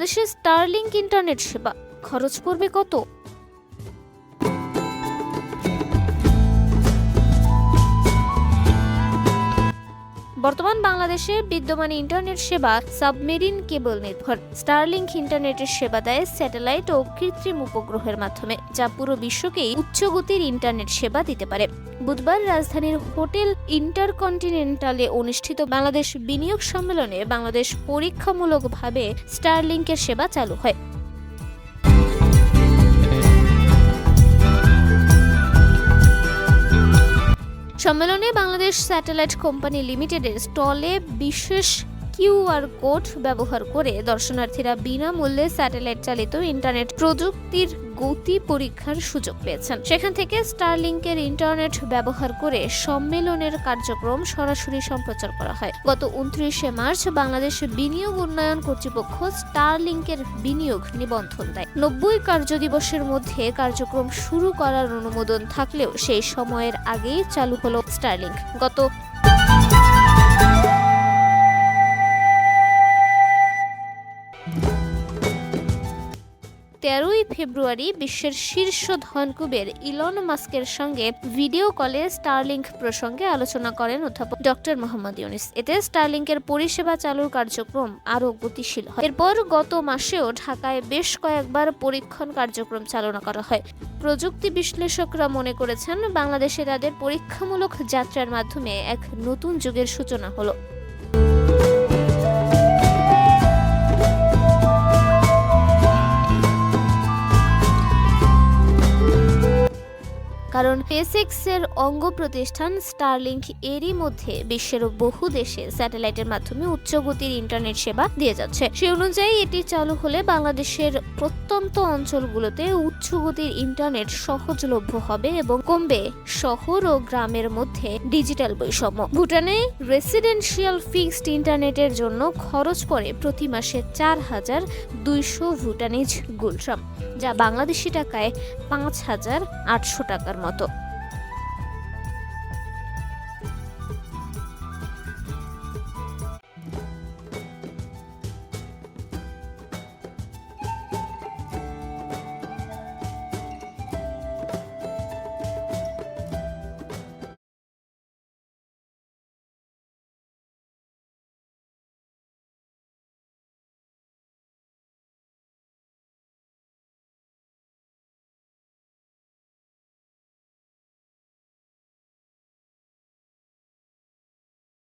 বাংলাদেশে Starlink internet সেবা খরচ পড়বে কত? বর্তমান বাংলাদেশে বিদ্যমান ইন্টারনেট সেবা সাবমেরিন কেবল নির্ভর। স্টারলিংক ইন্টারনেটের সেবা দেয় স্যাটেলাইট ও কৃত্রিম উপগ্রহের মাধ্যমে, যা পুরো বিশ্বকেই উচ্চগতির ইন্টারনেট সেবা দিতে পারে। বুধবার রাজধানীর হোটেল ইন্টারকন্টিনেন্টালে অনুষ্ঠিত বাংলাদেশ বিনিয়োগ সম্মেলনে বাংলাদেশ পরীক্ষামূলকভাবে স্টারলিংকের সেবা চালু হয়। সম্মেলনে বাংলাদেশ স্যাটেলাইট কোম্পানি লিমিটেডের স্টলে বিশেষ কিউআর কোড ব্যবহার করে দর্শনার্থীরা বিনামূল্যে স্যাটেলাইট চালিত ইন্টারনেট প্রযুক্তির গতি পরীক্ষার সুযোগ পেয়েছেন। সেখান থেকে স্টারলিংকের ইন্টারনেট ব্যবহার করে সম্মেলনের কার্যক্রম সরাসরি সম্প্রচার করা হয়। গত 29শে মার্চ বাংলাদেশ বিনিয়োগ উন্নয়ন কর্তৃপক্ষ স্টারলিংকের বিনিয়োগ নিবন্ধন দেয়। 90 কার্যদিবসের মধ্যে কার্যক্রম শুরু করার অনুমোদন থাকলেও সেই সময়ের আগেই চালু হলো স্টারলিংক। গত 13 ফেব্রুয়ারি বিশ্বের শীর্ষ ধনকুবের ইলন মাস্কের সঙ্গে ভিডিও কলে স্টারলিংক প্রসঙ্গে আলোচনা করেন অধ্যাপক ডক্টর মোহাম্মদ ইউনুস। এতে স্টারলিংকের পরিষেবা চালুর কার্যক্রম আরও গতিশীল হয়। এরপর গত মাসেও ঢাকায় বেশ কয়েকবার পরীক্ষণ কার্যক্রম চালনা করা হয়। প্রযুক্তি বিশ্লেষকরা মনে করেছেন, বাংলাদেশে তাদের পরীক্ষামূলক যাত্রার মাধ্যমে এক নতুন যুগের সূচনা হলো। কারণ SpaceX এর অঙ্গ প্রতিষ্ঠান স্টারলিংক এরই মধ্যে বিশ্বের বহু দেশে স্যাটেলাইটের মাধ্যমে উচ্চগতির ইন্টারনেট সেবা দিয়ে যাচ্ছে। সেই অনুযায়ী এটি চালু হলে বাংলাদেশের প্রত্যন্ত অঞ্চলগুলোতে উচ্চগতির ইন্টারনেট সহজলভ্য হবে এবং কমবে শহর ও গ্রামের মধ্যে ডিজিটাল বৈষম্য। ভুটানে রেসিডেন্সিয়াল ফিক্সড ইন্টারনেটের জন্য খরচ পড়ে প্রতি মাসে 4200 ভুটানিজ গুলশাম, যা বাংলাদেশি টাকায় 5800 টাকার মতো।